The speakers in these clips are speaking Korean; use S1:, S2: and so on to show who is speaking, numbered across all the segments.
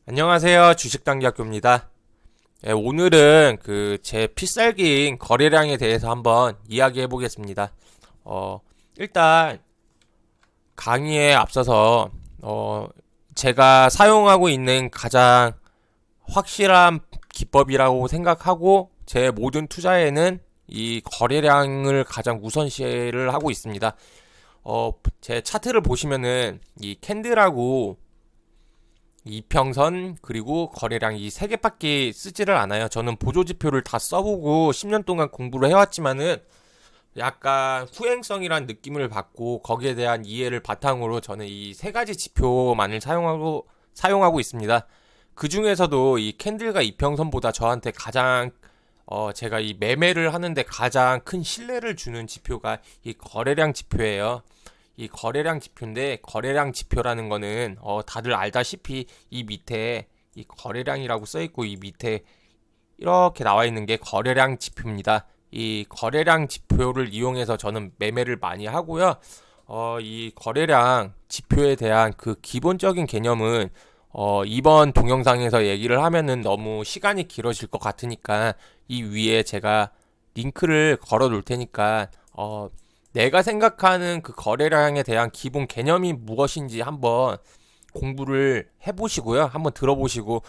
S1: 안녕하세요. 주식단기학교입니다. 오늘은 제 필살기인 거래량에 대해서 한번 이야기해 보겠습니다. 일단 강의에 앞서서 제가 사용하고 있는 가장 확실한 기법이라고 생각하고 제 모든 투자에는 이 거래량을 가장 우선시를 하고 있습니다. 제 차트를 보시면은 이 캔들하고 이평선 그리고 거래량 이 세 개밖에 쓰지를 않아요. 저는 보조지표를 다 써보고 10년 동안 공부를 해왔지만은 약간 후행성이란 느낌을 받고 거기에 대한 이해를 바탕으로 저는 이 세 가지 지표만을 사용하고 있습니다. 그 중에서도 이 캔들과 이평선보다 저한테 가장 제가 이 매매를 하는데 가장 큰 신뢰를 주는 지표가 이 거래량 지표예요. 이 거래량 지표인데 거래량 지표라는 거는 다들 알다시피 이 밑에 이 거래량이라고 써 있고 이 밑에 이렇게 나와 있는 게 거래량 지표입니다. 이 거래량 지표를 이용해서 저는 매매를 많이 하고요. 이 거래량 지표에 대한 그 기본적인 개념은 이번 동영상에서 얘기를 하면은 너무 시간이 길어질 것 같으니까 이 위에 제가 링크를 걸어 놓을 테니까 내가 생각하는 그 거래량에 대한 기본 개념이 무엇인지 한번 공부를 해보시고요. 한번 들어보시고,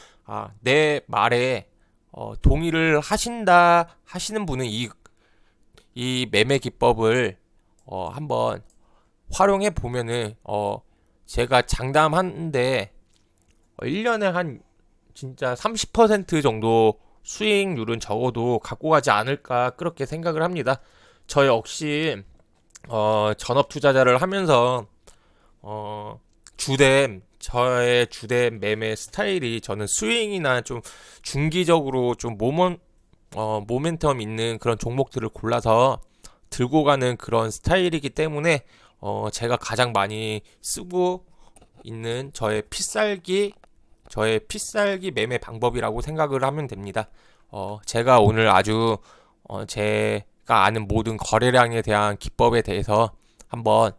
S1: 내 말에 동의를 하신다 하시는 분은 이 매매 기법을 한번 활용해 보면은 제가 장담하는데 1년에 한 진짜 30% 정도 수익률은 적어도 갖고 가지 않을까 그렇게 생각을 합니다. 저 역시 전업 투자자를 하면서 저의 주된 매매 스타일이 저는 스윙이나 좀 중기적으로 좀 모멘텀 있는 그런 종목들을 골라서 들고 가는 그런 스타일이기 때문에 제가 가장 많이 쓰고 있는 저의 필살기 매매 방법이라고 생각을 하면 됩니다. 제가 오늘 아주 제가 아는 모든 거래량에 대한 기법에 대해서 한번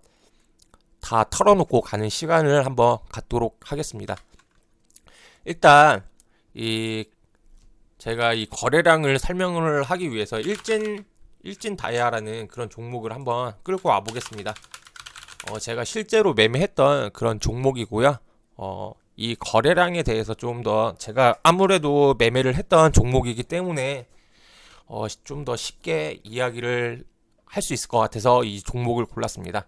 S1: 다 털어놓고 가는 시간을 한번 갖도록 하겠습니다. 일단 이 제가 이 거래량을 설명을 하기 위해서 일진 다이아라는 그런 종목을 한번 끌고 와 보겠습니다. 제가 실제로 매매했던 그런 종목이고요. 이 거래량에 대해서 좀 더 제가 아무래도 매매를 했던 종목이기 때문에 좀 더 쉽게 이야기를 할 수 있을 것 같아서 이 종목을 골랐습니다.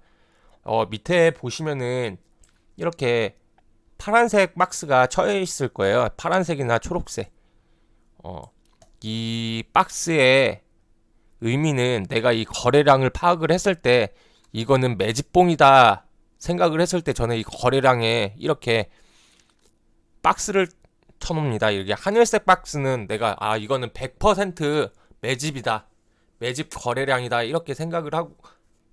S1: 밑에 보시면은 이렇게 파란색 박스가 쳐져 있을 거예요. 파란색이나 초록색. 이 박스의 의미는 내가 이 거래량을 파악을 했을 때 이거는 매집봉이다 생각을 했을 때 저는 이 거래량에 이렇게 박스를 쳐놓습니다. 이렇게 하늘색 박스는 내가 이거는 100% 매집이다. 매집 거래량이다. 이렇게 생각을 하고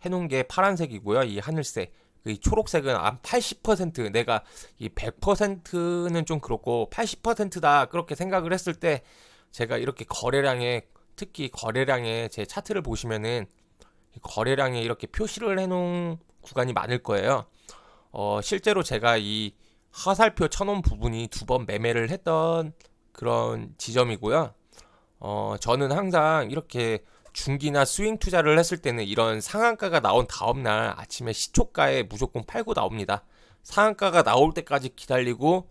S1: 해놓은 게 파란색이고요. 이 하늘색. 이 초록색은 한 80% 내가 이 100%는 좀 그렇고 80%다 그렇게 생각을 했을 때 제가 이렇게 거래량에 특히 거래량에 제 차트를 보시면은 거래량에 이렇게 표시를 해놓은 구간이 많을 거예요. 실제로 제가 이 화살표 쳐놓은 부분이 두 번 매매를 했던 그런 지점이고요. 저는 항상 이렇게 중기나 스윙 투자를 했을 때는 이런 상한가가 나온 다음날 아침에 시초가에 무조건 팔고 나옵니다. 상한가가 나올 때까지 기다리고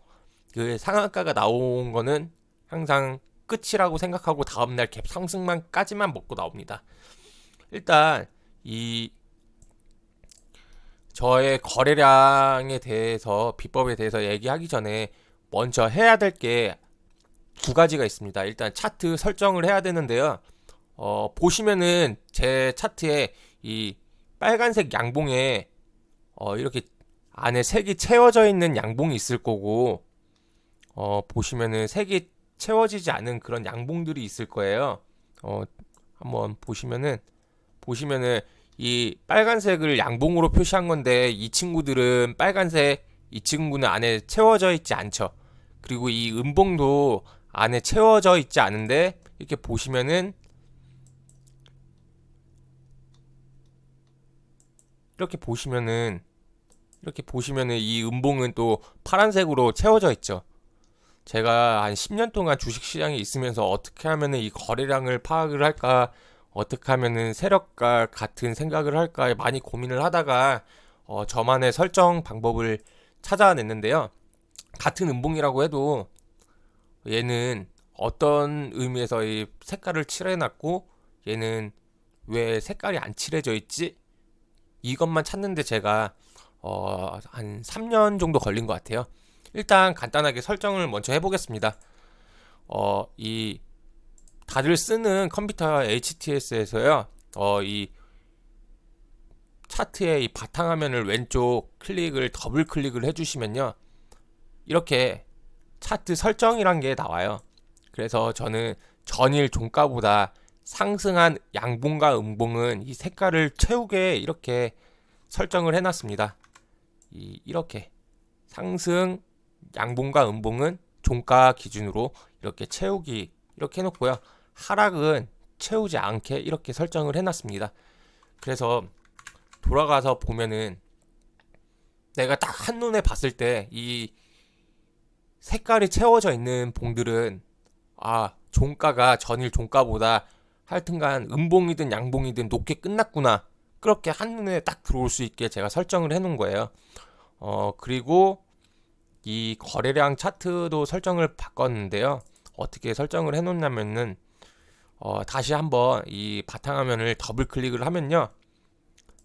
S1: 그 상한가가 나온 거는 항상 끝이라고 생각하고 다음날 갭 상승만까지만 먹고 나옵니다. 일단 이 저의 거래량에 대해서 비법에 대해서 얘기하기 전에 먼저 해야 될 게 두 가지가 있습니다. 일단 차트 설정을 해야 되는데요. 보시면은 제 차트에 이 빨간색 양봉에 이렇게 안에 색이 채워져 있는 양봉이 있을 거고 보시면은 색이 채워지지 않은 그런 양봉들이 있을 거예요. 한번 보시면은 이 빨간색을 양봉으로 표시한 건데 이 친구들은 빨간색, 이 친구는 안에 채워져 있지 않죠. 그리고 이 음봉도 안에 채워져 있지 않은데 이렇게 보시면은 이렇게 보시면은 이 음봉은 또 파란색으로 채워져 있죠. 제가 한 10년 동안 주식시장에 있으면서 어떻게 하면은 이 거래량을 파악을 할까, 어떻게 하면은 세력과 같은 생각을 할까 많이 고민을 하다가 저만의 설정 방법을 찾아냈는데요. 같은 음봉이라고 해도 얘는 어떤 의미에서 이 색깔을 칠해놨고 얘는 왜 색깔이 안 칠해져 있지? 이것만 찾는데 제가 한 3년 정도 걸린 것 같아요. 일단 간단하게 설정을 먼저 해보겠습니다. 이 다들 쓰는 컴퓨터 HTS에서요. 이 차트의 이 바탕화면을 왼쪽 클릭을 더블 클릭을 해주시면요. 이렇게 차트 설정이란 게 나와요. 그래서 저는 전일 종가보다 상승한 양봉과 음봉은 이 색깔을 채우게 이렇게 설정을 해놨습니다. 이렇게 상승 양봉과 음봉은 종가 기준으로 이렇게 채우기 이렇게 해놓고요. 하락은 채우지 않게 이렇게 설정을 해놨습니다. 그래서 돌아가서 보면은 내가 딱 한눈에 봤을 때 이 색깔이 채워져 있는 봉들은 종가가 전일 종가보다 하여튼간 음봉이든 양봉이든 높게 끝났구나. 그렇게 한눈에 딱 들어올 수 있게 제가 설정을 해 놓은 거예요. 그리고 이 거래량 차트도 설정을 바꿨는데요. 어떻게 설정을 해 놓냐면은 다시 한번 이 바탕화면을 더블 클릭을 하면요.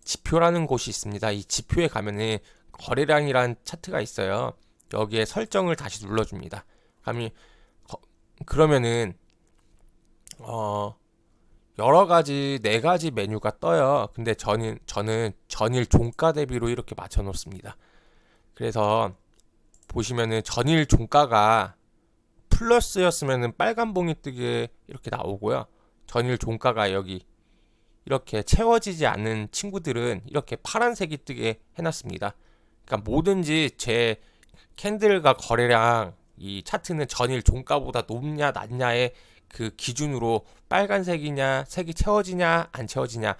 S1: 지표라는 곳이 있습니다. 이 지표에 가면은 거래량이란 차트가 있어요. 여기에 설정을 다시 눌러줍니다. 그러면은 여러 가지 네 가지 메뉴가 떠요. 근데 저는 전일 종가 대비로 이렇게 맞춰 놓습니다. 그래서 보시면은 전일 종가가 플러스였으면은 빨간 봉이 뜨게 이렇게 나오고요. 전일 종가가 여기 이렇게 채워지지 않는 친구들은 이렇게 파란색이 뜨게 해놨습니다. 그러니까 뭐든지 제 캔들과 거래량 이 차트는 전일 종가보다 높냐 낮냐의 그 기준으로 빨간색이냐 색이 채워지냐 안 채워지냐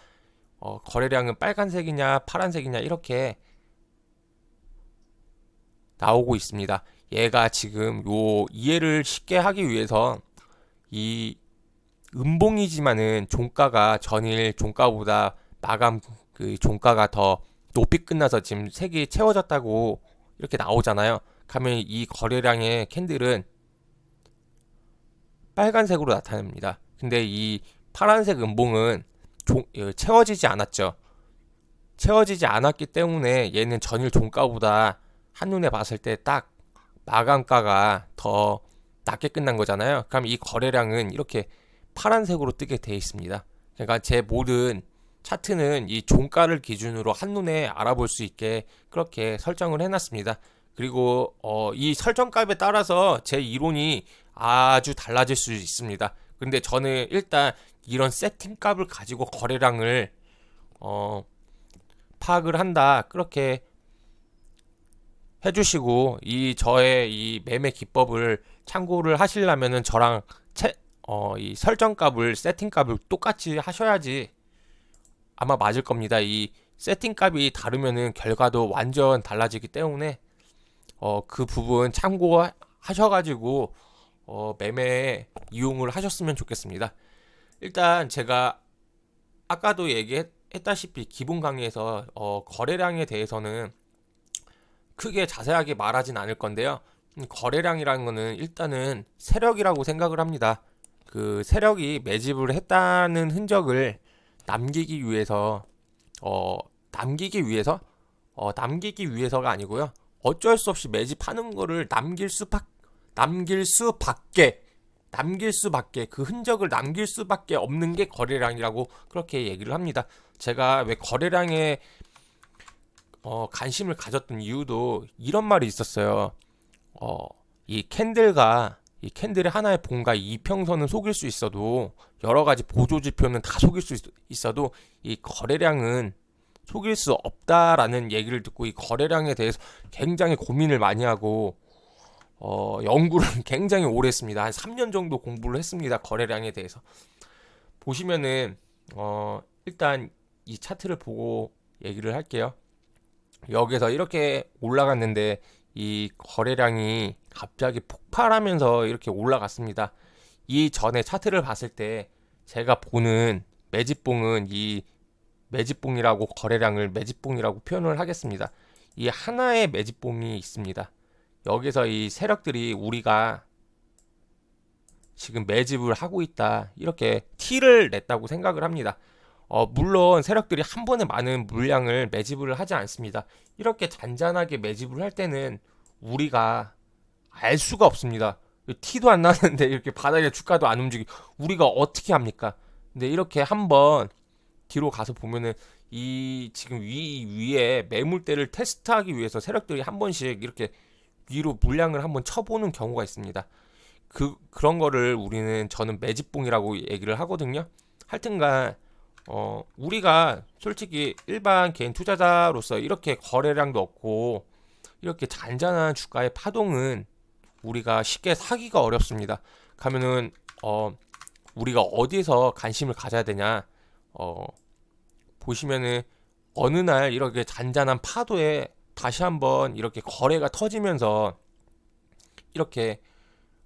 S1: 거래량은 빨간색이냐 파란색이냐 이렇게 나오고 있습니다. 얘가 지금 요 이해를 쉽게 하기 위해서 이 음봉이지만은 종가가 전일 종가보다 마감 그 종가가 더 높이 끝나서 지금 색이 채워졌다고 이렇게 나오잖아요. 그러면 이 거래량의 캔들은 빨간색으로 나타납니다. 근데 이 파란색 음봉은 채워지지 않았죠. 채워지지 않았기 때문에 얘는 전일 종가보다 한눈에 봤을 때 딱 마감가가 더 낮게 끝난 거잖아요. 그럼 이 거래량은 이렇게 파란색으로 뜨게 되어 있습니다. 그러니까 제 모든 차트는 이 종가를 기준으로 한눈에 알아볼 수 있게 그렇게 설정을 해놨습니다. 그리고 이 설정값에 따라서 제 이론이 아주 달라질 수 있습니다. 근데 저는 일단 이런 세팅값을 가지고 거래량을 파악을 한다. 그렇게 해주시고 저의 이 매매 기법을 참고를 하시려면은 저랑 이 설정값을 세팅값을 똑같이 하셔야지 아마 맞을 겁니다. 이 세팅값이 다르면은 결과도 완전 달라지기 때문에 그 부분 참고하셔가지고 매매에 이용을 하셨으면 좋겠습니다. 일단 제가 아까도 얘기했다시피 기본 강의에서 거래량에 대해서는 크게 자세하게 말하진 않을 건데요. 거래량이라는 거는 일단은 세력이라고 생각을 합니다. 그 세력이 매집을 했다는 흔적을 남기기 위해서 남기기 위해서가 아니고요. 어쩔 수 없이 매집하는 거를 남길 수밖에 그 흔적을 남길 수밖에 없는 게 거래량이라고 그렇게 얘기를 합니다. 제가 왜 거래량에 관심을 가졌던 이유도 이런 말이 있었어요. 이 캔들의 하나의 봉과 이평선은 속일 수 있어도 여러 가지 보조 지표는 다 속일 수 있어도 이 거래량은 속일 수 없다라는 얘기를 듣고 이 거래량에 대해서 굉장히 고민을 많이 하고 연구를 굉장히 오래 했습니다. 한 3년 정도 공부를 했습니다. 거래량에 대해서. 보시면은 일단 이 차트를 보고 얘기를 할게요. 여기서 이렇게 올라갔는데 이 거래량이 갑자기 폭발하면서 이렇게 올라갔습니다. 이 전에 차트를 봤을 때 제가 보는 매집봉은 이 매집봉이라고 거래량을 매집봉이라고 표현을 하겠습니다. 이 하나의 매집봉이 있습니다. 여기서 이 세력들이 우리가 지금 매집을 하고 있다 이렇게 티를 냈다고 생각을 합니다. 물론 세력들이 한 번에 많은 물량을 매집을 하지 않습니다. 이렇게 잔잔하게 매집을 할 때는 우리가 알 수가 없습니다. 티도 안 나는데 이렇게 바닥에 주가도 안 움직이고 우리가 어떻게 합니까? 근데 이렇게 한번 뒤로 가서 보면은 이 지금 위에 매물대를 테스트하기 위해서 세력들이 한 번씩 이렇게 위로 물량을 한번 쳐보는 경우가 있습니다. 그런 거를 저는 매집봉이라고 얘기를 하거든요. 하여튼간 우리가 솔직히 일반 개인 투자자로서 이렇게 거래량도 없고 이렇게 잔잔한 주가의 파동은 우리가 쉽게 사기가 어렵습니다. 가면은 우리가 어디서 관심을 가져야 되냐? 보시면은 어느 날 이렇게 잔잔한 파도에 다시 한번 이렇게 거래가 터지면서 이렇게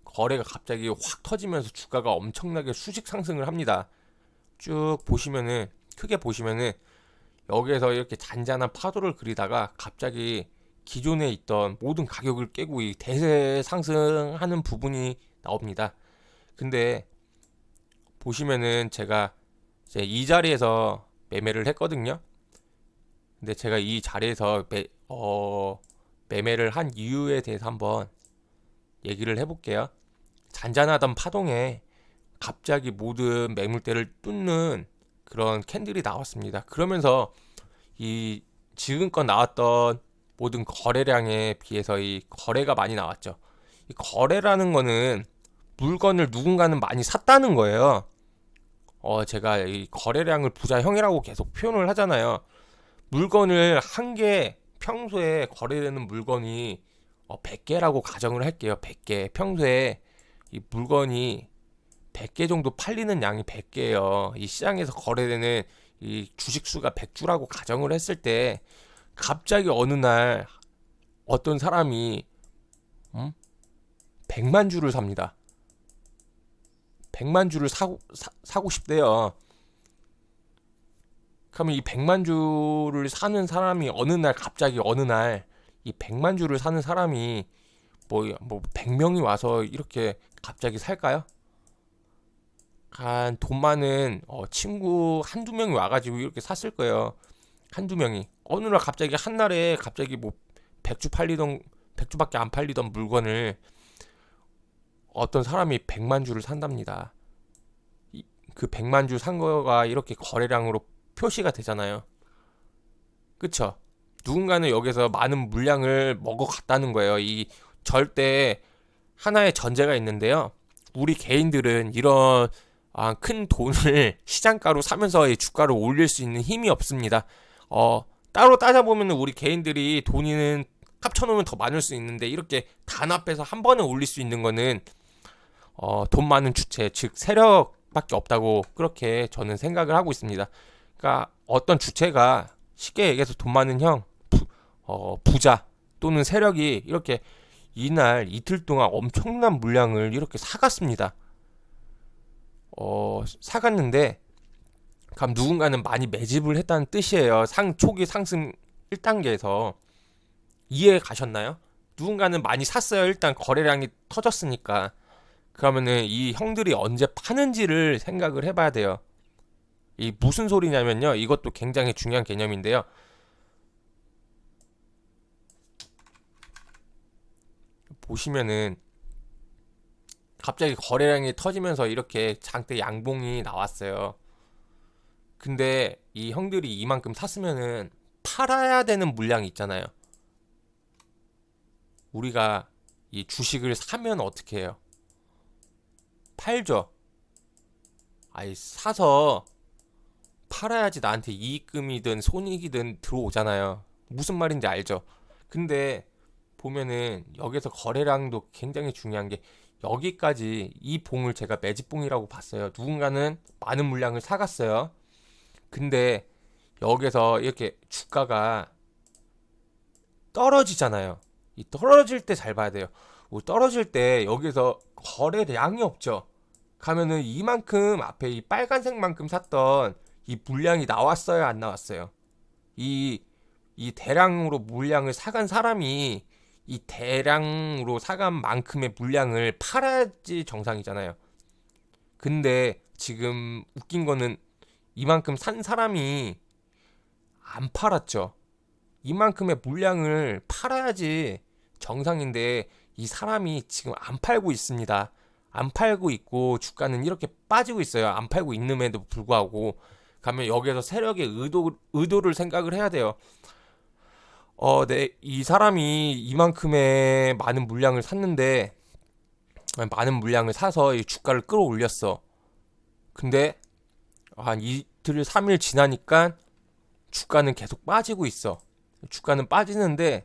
S1: 거래가 갑자기 확 터지면서 주가가 엄청나게 수직 상승을 합니다. 쭉 보시면은 크게 보시면은 여기에서 이렇게 잔잔한 파도를 그리다가 갑자기 기존에 있던 모든 가격을 깨고 이 대세 상승하는 부분이 나옵니다. 근데 보시면은 제가 이제 이 자리에서 매매를 했거든요. 근데 제가 이 자리에서 매매를 한 이유에 대해서 한번 얘기를 해볼게요. 잔잔하던 파동에 갑자기 모든 매물대를 뚫는 그런 캔들이 나왔습니다. 그러면서 이 지금껏 나왔던 모든 거래량에 비해서 이 거래가 많이 나왔죠. 이 거래라는 거는 물건을 누군가는 많이 샀다는 거예요. 제가 이 거래량을 부자형이라고 계속 표현을 하잖아요. 물건을 한 개, 평소에 거래되는 물건이 100개라고 가정을 할게요. 100개. 평소에 이 물건이 100개 정도 팔리는 양이 100개예요. 이 시장에서 거래되는 이 주식수가 100주라고 가정을 했을 때 갑자기 어느 날 어떤 사람이 100만 주를 삽니다. 100만 주를 사고 싶대요. 그러면 이 100만 주를 사는 사람이 갑자기 어느 날 이 100만 주를 사는 사람이 뭐 100명이 와서 이렇게 갑자기 살까요? 한 돈 많은 친구 한두 명이 와가지고 이렇게 샀을 거예요. 한두 명이. 어느 날 갑자기 한날에 갑자기 100주밖에 안 팔리던 물건을 어떤 사람이 100만 주를 산답니다. 그 100만 주 산 거가 이렇게 거래량으로 표시가 되잖아요. 그쵸? 누군가는 여기서 많은 물량을 먹어갔다는 거예요. 이 절대 하나의 전제가 있는데요. 우리 개인들은 이런 큰 돈을 시장가로 사면서 이 주가를 올릴 수 있는 힘이 없습니다. 따로 따져보면 우리 개인들이 돈은 합쳐놓으면 더 많을 수 있는데 이렇게 단합해서 한 번에 올릴 수 있는 거는 돈 많은 주체, 즉 세력밖에 없다고 그렇게 저는 생각을 하고 있습니다. 그러니까 어떤 주체가 쉽게 얘기해서 돈 많은 부자 또는 세력이 이렇게 이날 이틀 동안 엄청난 물량을 이렇게 사갔습니다. 사갔는데 그럼 누군가는 많이 매집을 했다는 뜻이에요. 초기 상승 1단계에서 이해 가셨나요? 누군가는 많이 샀어요. 일단 거래량이 터졌으니까. 그러면은 이 형들이 언제 파는지를 생각을 해봐야 돼요. 이 무슨 소리냐면요. 이것도 굉장히 중요한 개념인데요. 보시면은 갑자기 거래량이 터지면서 이렇게 장대 양봉이 나왔어요. 근데 이 형들이 이만큼 샀으면은 팔아야 되는 물량이 있잖아요. 우리가 이 주식을 사면 어떻게 해요? 팔죠. 사서 팔아야지 나한테 이익금이든 손익이든 들어오잖아요. 무슨 말인지 알죠? 근데 보면은 여기서 거래량도 굉장히 중요한 게 여기까지 이 봉을 제가 매집봉이라고 봤어요. 누군가는 많은 물량을 사갔어요. 근데 여기서 이렇게 주가가 떨어지잖아요. 이 떨어질 때 잘 봐야 돼요. 떨어질 때 여기서 거래량이 없죠. 가면은 이만큼 앞에 이 빨간색만큼 샀던 이 물량이 나왔어요, 안 나왔어요? 이 대량으로 물량을 사간 사람이 이 대량으로 사간 만큼의 물량을 팔아야지 정상이잖아요. 근데 지금 웃긴 거는 이만큼 산 사람이 안 팔았죠. 이만큼의 물량을 팔아야지 정상인데 이 사람이 지금 안 팔고 있습니다. 안 팔고 있고 주가는 이렇게 빠지고 있어요. 안 팔고 있는데도 불구하고 가면 여기에서 세력의 의도를 생각을 해야 돼요. 이 사람이 이만큼의 많은 물량을 샀는데 많은 물량을 사서 이 주가를 끌어올렸어. 근데 한 이틀 3일 지나니까 주가는 계속 빠지고 있어. 주가는 빠지는데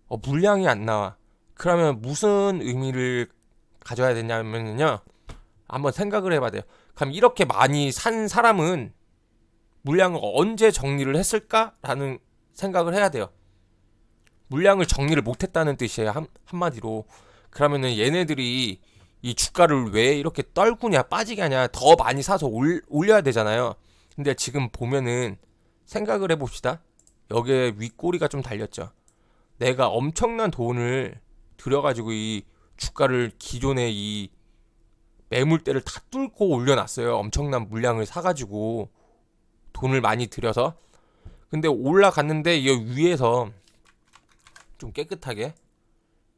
S1: 물량이 안 나와. 그러면 무슨 의미를 가져야 되냐면요. 한번 생각을 해봐야 돼요. 그럼 이렇게 많이 산 사람은 물량을 언제 정리를 했을까라는 생각을 해야 돼요. 물량을 정리를 못했다는 뜻이에요. 한마디로. 그러면은 얘네들이 이 주가를 왜 이렇게 떨구냐, 빠지게 하냐, 더 많이 사서 올려야 되잖아요. 근데 지금 보면은 생각을 해봅시다. 여기에 윗꼬리가 좀 달렸죠. 내가 엄청난 돈을 들여가지고 이 주가를 기존에 이 매물대를 다 뚫고 올려놨어요. 엄청난 물량을 사가지고 돈을 많이 들여서. 근데 올라갔는데 이 위에서 좀 깨끗하게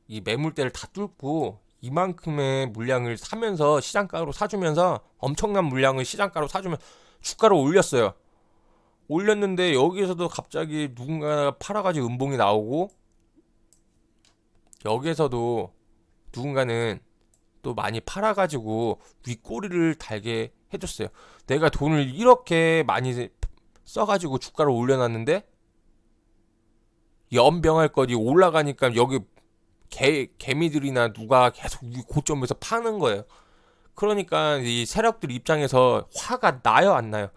S1: 이 매물대를 다 뚫고 이만큼의 물량을 사면서 시장가로 사주면서 엄청난 물량을 시장가로 사주면 주가를 올렸어요. 올렸는데 여기에서도 갑자기 누군가가 팔아가지고 음봉이 나오고 여기에서도 누군가는 또 많이 팔아가지고 윗꼬리를 달게 해줬어요. 내가 돈을 이렇게 많이 써가지고 주가를 올려놨는데 연병할 거지 올라가니까 여기 개미들이나 누가 계속 이 고점에서 파는 거예요. 그러니까 이 세력들 입장에서 화가 나요, 안 나요?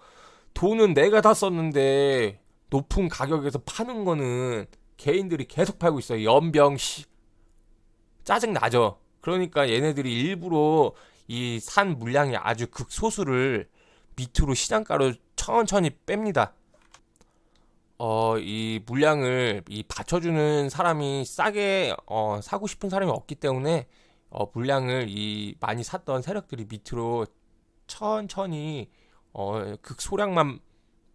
S1: 돈은 내가 다 썼는데 높은 가격에서 파는 거는 개인들이 계속 팔고 있어요. 연병 짜증 나죠. 그러니까 얘네들이 일부러 이 산 물량이 아주 극소수를 밑으로 시장가로 천천히 뺍니다. 이 물량을 이 받쳐주는 사람이 싸게 사고 싶은 사람이 없기 때문에 물량을 이 많이 샀던 세력들이 밑으로 천천히 극소량만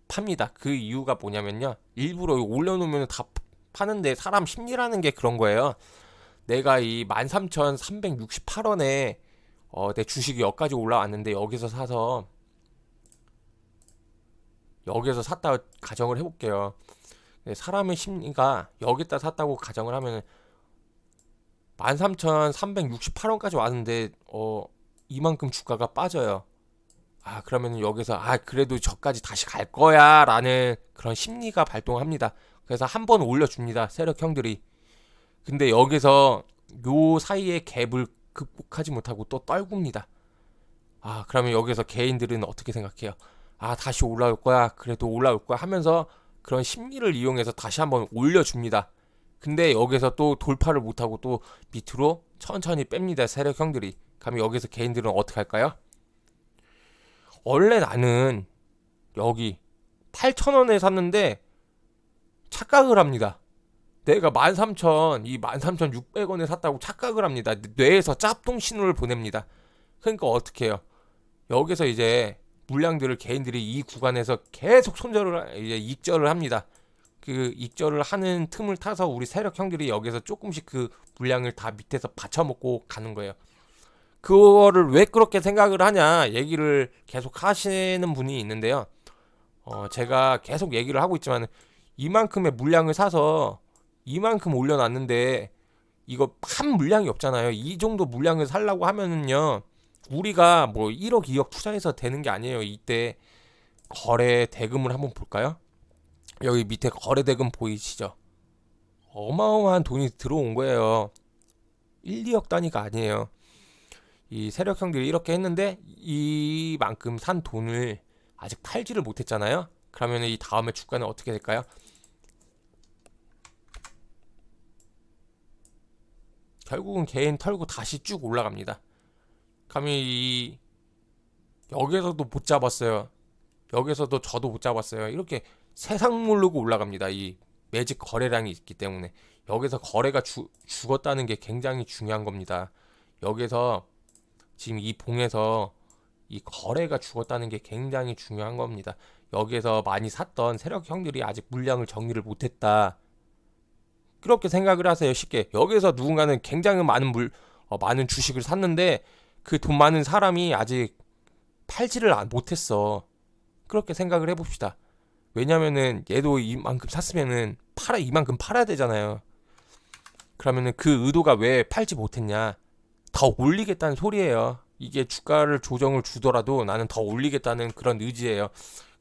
S1: 팝니다. 그 이유가 뭐냐면요. 일부러 올려놓으면 다 파는데 사람 심리라는 게 그런 거예요. 내가 이 13,368원에 내 주식이 여기까지 올라왔는데 여기서 샀다 가정을 해볼게요. 사람의 심리가 여기다 샀다고 가정을 하면 13,368원까지 왔는데 이만큼 주가가 빠져요. 그러면 여기서 그래도 저까지 다시 갈 거야 라는 그런 심리가 발동합니다. 그래서 한 번 올려줍니다. 세력 형들이. 근데 여기서 요 사이의 갭을 극복하지 못하고 또 떨굽니다. 그러면 여기서 개인들은 어떻게 생각해요? 다시 올라올 거야. 그래도 올라올 거야 하면서 그런 심리를 이용해서 다시 한번 올려줍니다. 근데 여기서 또 돌파를 못하고 또 밑으로 천천히 뺍니다. 세력 형들이. 그러면 여기서 개인들은 어떻게 할까요? 원래 나는 여기 8,000원에 샀는데 착각을 합니다. 내가 13,600원에 샀다고 착각을 합니다. 뇌에서 짭동 신호를 보냅니다. 그러니까 어떻게 해요? 여기서 이제 물량들을 개인들이 이 구간에서 계속 이제 익절을 합니다. 그 익절을 하는 틈을 타서 우리 세력 형들이 여기서 조금씩 그 물량을 다 밑에서 받쳐먹고 가는 거예요. 그거를 왜 그렇게 생각을 하냐 얘기를 계속 하시는 분이 있는데요. 제가 계속 얘기를 하고 있지만 이만큼의 물량을 사서 이만큼 올려놨는데 이거 한 물량이 없잖아요. 이 정도 물량을 살라고 하면은요. 우리가 뭐 1억, 2억 투자해서 되는 게 아니에요. 이때 거래 대금을 한번 볼까요? 여기 밑에 거래 대금 보이시죠? 어마어마한 돈이 들어온 거예요. 1, 2억 단위가 아니에요. 이 세력형들이 이렇게 했는데 이만큼 산 돈을 아직 팔지를 못했잖아요. 그러면 이 다음에 주가는 어떻게 될까요? 결국은 개인 털고 다시 쭉 올라갑니다. 감히 여기서도 못 잡았어요. 여기서도 저도 못 잡았어요. 이렇게 세상 모르고 올라갑니다. 이 매직 거래량이 있기 때문에 여기서 거래가 죽었다는 게 굉장히 중요한 겁니다. 여기서 지금 이 봉에서 이 거래가 죽었다는 게 굉장히 중요한 겁니다. 여기에서 많이 샀던 세력 형들이 아직 물량을 정리를 못했다. 그렇게 생각을 하세요. 쉽게 여기서 누군가는 굉장히 많은 주식을 샀는데 그 돈 많은 사람이 아직 팔지를 못했어. 그렇게 생각을 해봅시다. 왜냐면은 얘도 이만큼 샀으면은 이만큼 팔아야 되잖아요. 그러면은 그 의도가 왜 팔지 못했냐? 더 올리겠다는 소리예요. 이게 주가를 조정을 주더라도 나는 더 올리겠다는 그런 의지예요.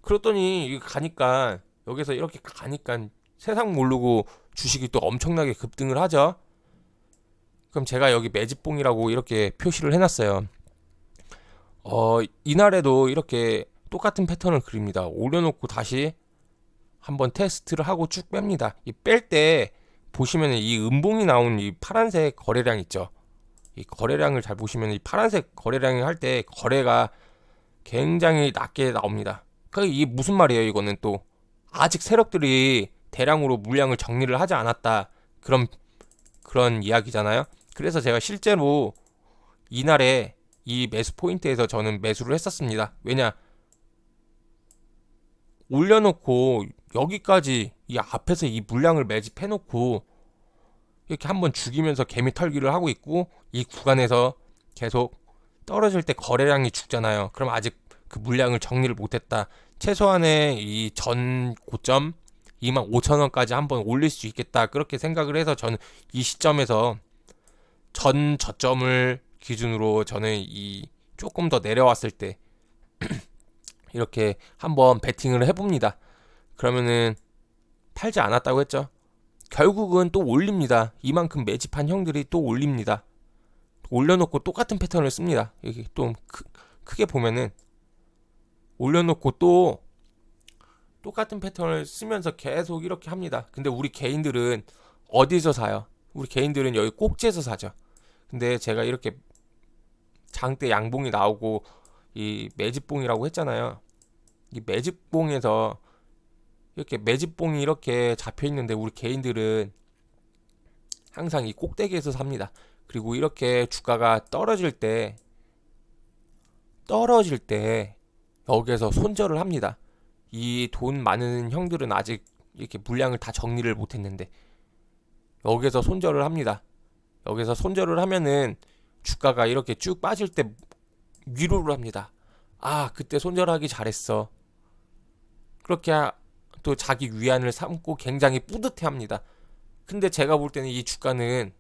S1: 그랬더니 가니까 여기서 이렇게 가니까 세상 모르고 주식이 또 엄청나게 급등을 하죠. 그럼 제가 여기 매집봉이라고 이렇게 표시를 해놨어요. 이날에도 이렇게 똑같은 패턴을 그립니다. 올려놓고 다시 한번 테스트를 하고 쭉 뺍니다. 이 뺄 때 보시면 이 음봉이 나온 이 파란색 거래량 있죠. 이 거래량을 잘 보시면 이 파란색 거래량이 할 때 거래가 굉장히 낮게 나옵니다. 이 무슨 말이에요? 이거는 또 아직 세력들이 대량으로 물량을 정리를 하지 않았다. 그런 이야기잖아요. 그래서 제가 실제로 이날에 이 매수 포인트에서 저는 매수를 했었습니다. 왜냐? 올려놓고 여기까지 이 앞에서 이 물량을 매집해놓고 이렇게 한번 죽이면서 개미 털기를 하고 있고 이 구간에서 계속 떨어질 때 거래량이 죽잖아요. 그럼 아직 그 물량을 정리를 못했다. 최소한의 이 전 고점 25,000원까지 한번 올릴 수 있겠다. 그렇게 생각을 해서 저는 이 시점에서 전 저점을 기준으로 저는 이 조금 더 내려왔을 때 이렇게 한번 베팅을 해봅니다. 그러면은 팔지 않았다고 했죠. 결국은 또 올립니다. 이만큼 매집한 형들이 또 올립니다. 올려놓고 똑같은 패턴을 씁니다. 여기 또 크게 보면은 올려놓고 또 똑같은 패턴을 쓰면서 계속 이렇게 합니다. 근데 우리 개인들은 어디서 사요? 우리 개인들은 여기 꼭지에서 사죠. 근데 제가 이렇게 장대 양봉이 나오고 이 매집봉이라고 했잖아요. 이 매집봉에서 이렇게 매집봉이 이렇게 잡혀 있는데 우리 개인들은 항상 이 꼭대기에서 삽니다. 그리고 이렇게 주가가 떨어질 때 여기에서 손절을 합니다. 이 돈 많은 형들은 아직 이렇게 물량을 다 정리를 못했는데 여기서 손절을 합니다. 여기서 손절을 하면은 주가가 이렇게 쭉 빠질 때 위로를 합니다. 아, 그때 손절하기 잘했어. 그렇게 또 자기 위안을 삼고 굉장히 뿌듯해합니다. 근데 제가 볼 때는 이 주가는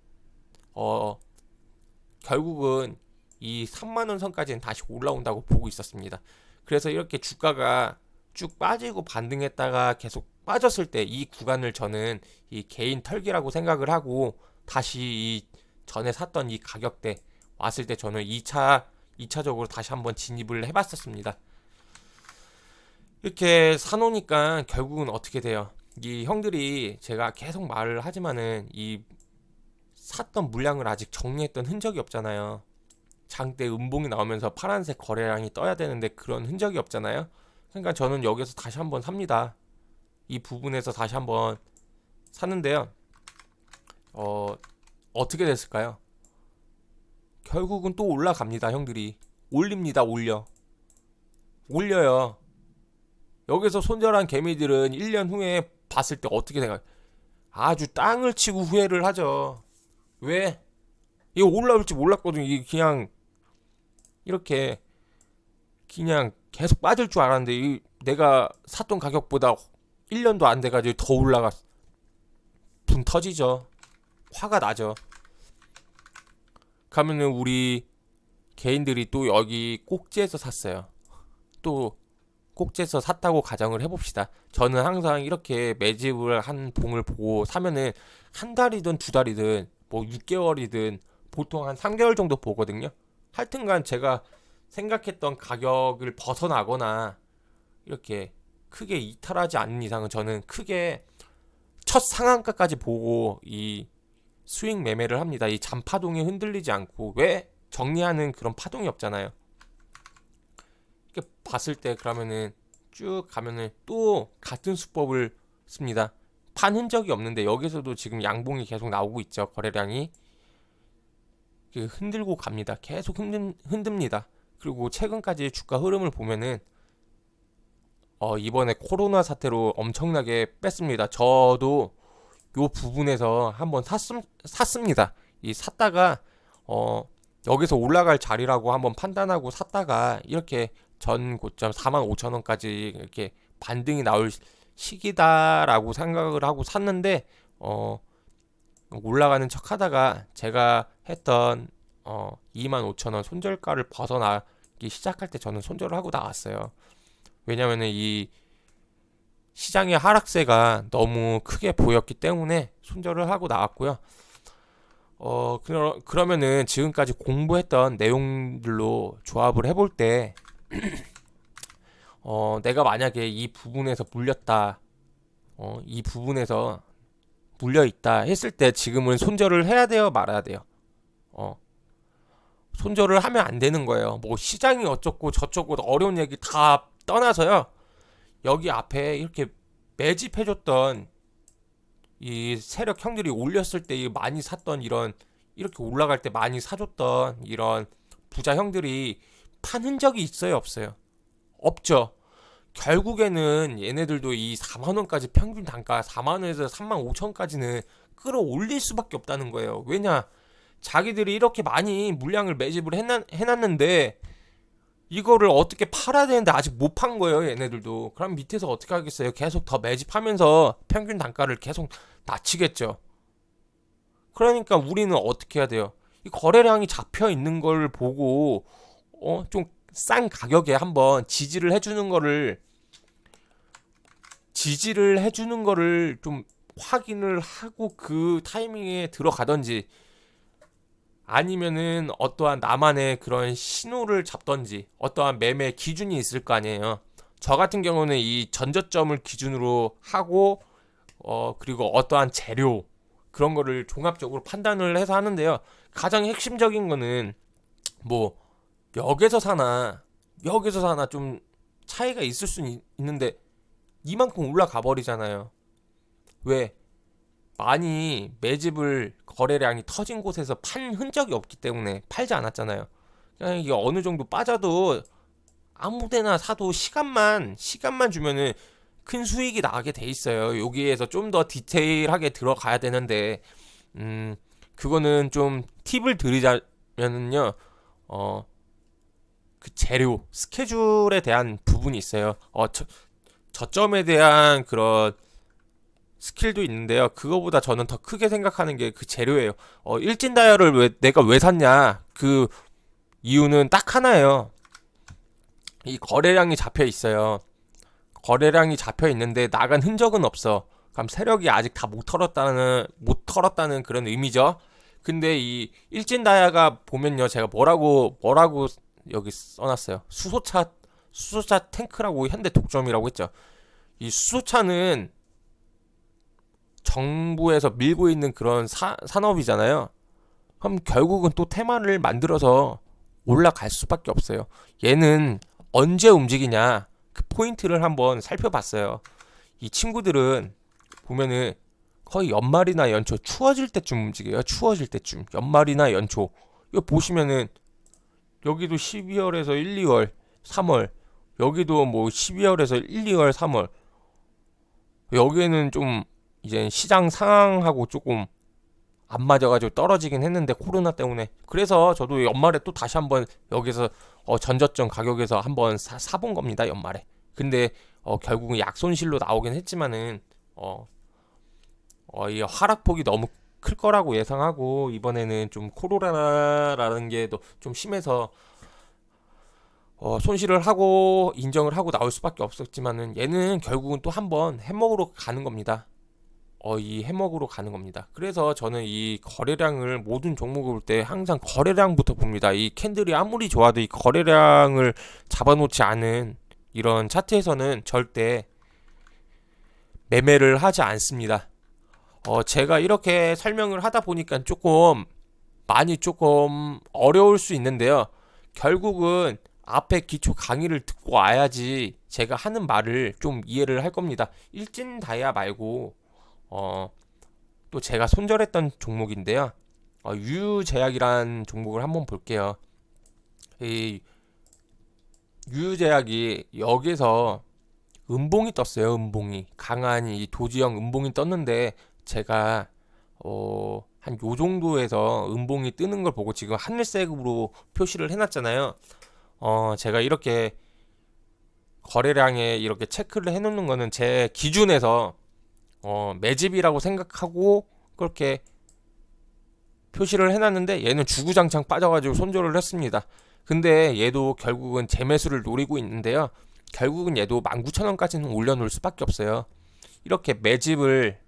S1: 결국은 이 3만 원 선까지는 다시 올라온다고 보고 있었습니다. 그래서 이렇게 주가가 쭉 빠지고 반등했다가 계속 빠졌을 때 이 구간을 저는 이 개인 털기라고 생각을 하고 다시 이 전에 샀던 이 가격대 왔을 때 저는 2차적으로 다시 한번 진입을 해봤었습니다. 이렇게 사놓으니까 결국은 어떻게 돼요? 이 형들이 제가 계속 말을 하지만은 이 샀던 물량을 아직 정리했던 흔적이 없잖아요. 장대 음봉이 나오면서 파란색 거래량이 떠야 되는데 그런 흔적이 없잖아요. 그러니까 저는 여기서 다시 한번 삽니다. 이 부분에서 다시 한번 샀는데요. 어떻게 됐을까요? 결국은 또 올라갑니다. 형들이 올립니다. 올려요. 여기서 손절한 개미들은 1년 후에 봤을 때 어떻게 생각? 아주 땅을 치고 후회를 하죠. 왜? 이거 올라올지 몰랐거든. 이게 그냥 이렇게 그냥 계속 빠질 줄 알았는데 내가 샀던 가격보다 1년도 안 돼가지고 더 올라갔어. 분 터지죠. 화가 나죠. 가면은 우리 개인들이 또 여기 꼭지에서 샀어요. 또 꼭지에서 샀다고 가정을 해봅시다. 저는 항상 이렇게 매집을 한 봉을 보고 사면은 한 달이든 두 달이든 뭐 6개월이든 보통 한 3개월 정도 보거든요. 하여튼간 제가 생각했던 가격을 벗어나거나 이렇게 크게 이탈하지 않는 이상은 저는 크게 첫 상한가까지 보고 이 스윙 매매를 합니다. 이 잔파동이 흔들리지 않고. 왜? 정리하는 그런 파동이 없잖아요. 이렇게 봤을 때 그러면은 쭉 가면은 또 같은 수법을 씁니다. 판 흔적이 없는데 여기서도 지금 양봉이 계속 나오고 있죠. 거래량이 흔들고 갑니다. 계속 흔듭니다. 그리고 최근까지 주가 흐름을 보면은 이번에 코로나 사태로 엄청나게 뺐습니다. 저도 요 부분에서 한번 샀습니다. 이 샀다가 여기서 올라갈 자리라고 한번 판단하고 샀다가 이렇게 전 고점 45,000원까지 이렇게 반등이 나올 시기다라고 생각을 하고 샀는데 올라가는 척 하다가 제가 했던 25,000원 손절가를 벗어나기 시작할 때 저는 손절을 하고 나왔어요. 왜냐면은 이 시장의 하락세가 너무 크게 보였기 때문에 손절을 하고 나왔고요. 그러면은 지금까지 공부했던 내용들로 조합을 해볼 때 내가 만약에 이 부분에서 물렸다, 이 부분에서 물려있다 했을 때 지금은 손절을 해야 돼요, 말아야 돼요? 손절을 하면 안 되는 거예요. 뭐 시장이 어쩌고 저쩌고 어려운 얘기 다 떠나서요. 여기 앞에 이렇게 매집해줬던 이 세력 형들이 올렸을 때 많이 샀던 이렇게 올라갈 때 많이 사줬던 이런 부자 형들이 판 흔적이 있어요, 없어요? 없죠. 결국에는 얘네들도 이 4만원까지 평균 단가 4만원에서 35,000원까지는 끌어올릴 수밖에 없다는 거예요. 왜냐? 자기들이 이렇게 많이 물량을 매집을 해놨는데 이거를 어떻게 팔아야 되는데 아직 못 판 거예요, 얘네들도. 그럼 밑에서 어떻게 하겠어요? 계속 더 매집하면서 평균 단가를 계속 낮추겠죠. 그러니까 우리는 어떻게 해야 돼요? 이 거래량이 잡혀 있는 걸 보고 좀 싼 가격에 한번 지지를 해주는 거를 좀 확인을 하고 그 타이밍에 들어가던지, 아니면은 어떠한 나만의 그런 신호를 잡던지, 어떠한 매매 기준이 있을 거 아니에요. 저 같은 경우는 이 전저점을 기준으로 하고 그리고 어떠한 재료 그런 거를 종합적으로 판단을 해서 하는데요. 가장 핵심적인 거는 뭐 여기서 사나 좀 차이가 있을 수 있는데 이만큼 올라가 버리잖아요. 왜? 많이 매집을 거래량이 터진 곳에서 판 흔적이 없기 때문에 팔지 않았잖아요. 그냥 이게 어느 정도 빠져도 아무데나 사도 시간만 주면은 큰 수익이 나게 돼 있어요. 여기에서 좀 더 디테일하게 들어가야 되는데 그거는 좀 팁을 드리자면은요. 그 재료 스케줄에 대한 부분이 있어요. 저점에 대한 그런 스킬도 있는데요. 그거보다 저는 더 크게 생각하는 게 그 재료예요. 일진 다이얼을 내가 왜 샀냐? 그 이유는 딱 하나예요. 이 거래량이 잡혀 있어요. 거래량이 잡혀 있는데 나간 흔적은 없어. 그럼 세력이 아직 다 못 털었다는 그런 의미죠. 근데 이 일진 다이아가 보면요, 제가 뭐라고 여기 써놨어요. 수소차 탱크라고 현대 독점이라고 했죠. 이 수소차는 정부에서 밀고 있는 그런 산업이잖아요. 그럼 결국은 또 테마를 만들어서 올라갈 수밖에 없어요. 얘는 언제 움직이냐, 그 포인트를 한번 살펴봤어요. 이 친구들은 보면은 거의 연말이나 연초, 추워질 때쯤 움직여요. 추워질 때쯤, 연말이나 연초. 이거 보시면은 여기도 12월에서 1, 2월, 3월, 여기도 뭐 12월에서 1, 2월, 3월. 여기에는 좀 이제 시장 상황하고 조금 안 맞아가지고 떨어지긴 했는데, 코로나 때문에. 그래서 저도 연말에 또 다시 한번 여기서 전저점 가격에서 한번 사본 겁니다, 연말에. 근데 결국은 약손실로 나오긴 했지만은 이 하락폭이 너무 클 거라고 예상하고, 이번에는 좀 코로나라는 게 좀 심해서 손실을 하고 인정을 하고 나올 수밖에 없었지만은, 얘는 결국은 또 한번 해먹으러 가는 겁니다. 이 해먹으로 가는 겁니다. 그래서 저는 이 거래량을 모든 종목을 볼 때 항상 거래량부터 봅니다. 이 캔들이 아무리 좋아도 이 거래량을 잡아놓지 않은 이런 차트에서는 절대 매매를 하지 않습니다. 제가 이렇게 설명을 하다 보니까 조금 어려울 수 있는데요. 결국은 앞에 기초 강의를 듣고 와야지 제가 하는 말을 좀 이해를 할 겁니다. 일진 다이아 말고 또 제가 손절했던 종목인데요. 유유제약이란 종목을 한번 볼게요. 이 유유제약이 여기서 음봉이 떴어요. 음봉이 강한 이 도지형 음봉이 떴는데 제가 한 요 정도에서 음봉이 뜨는 걸 보고 지금 하늘색으로 표시를 해놨잖아요. 제가 이렇게 거래량에 이렇게 체크를 해놓는 거는 제 기준에서 매집이라고 생각하고 그렇게 표시를 해놨는데 얘는 주구장창 빠져가지고 손절을 했습니다. 근데 얘도 결국은 재매수를 노리고 있는데요. 결국은 얘도 19,000원까지는 올려놓을 수밖에 없어요. 이렇게 매집을